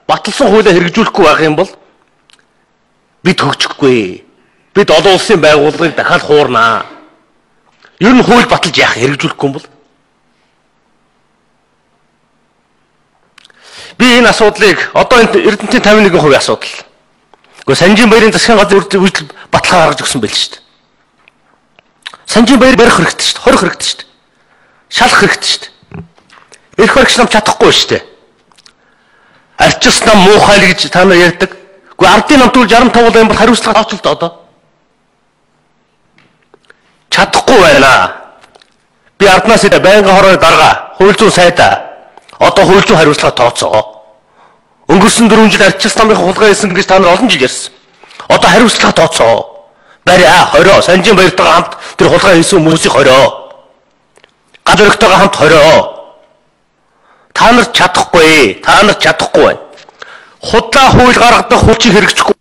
баталсан хуулиа хэрэгжүүлэхгүй байх юм бол бид хөгжихгүй. Бид олон улсын байгууллагыг дахиад хуурнаа. Ер нь хууль баталж яах хэрэгжүүлэхгүй юм бол би энэ асуудлыг одоо Эрдэнэтийн 51% асуудал. Гэхдээ Санжийн баярын засгийн газрын үйлдэл баталгаа гаргаж өгсөн байл шүү дээ. Санжийн баяр барих хэрэгтэй шүү дээ. Хорих хэрэгтэй шүү дээ. Шалах хэрэгтэй шүү дээ. Эрх баригч нам чадахгүй шүү дээ. Арчилс нам муухай л гэж та нар ярьдаг. Гэхдээ ардын намтуул 65 бол хариуцлага авч л доо одоо. Чадахгүй байна. Би арднаас байнгын хорой дарга, хууль зүйн сайдаа одоо хууль зүйн хариуцлага тооцоо. Өнгөрсөн 4 жил арчилс намынхаа хулгай хийсэн гэж та нар олон жил ярьсан. Одоо хариуцлага тооцоо. Бариа, хорио, Санжийн баяртайгаа хамт тэр хулгай хийсэн хүмүүсийг хорио. Гадар өргөтэйгээ хамт хорио. Та нар чадахгүй. Та нар чадахгүй байна. Худлаа хууль гаргадаг хүчийг хэрэгжихгүй.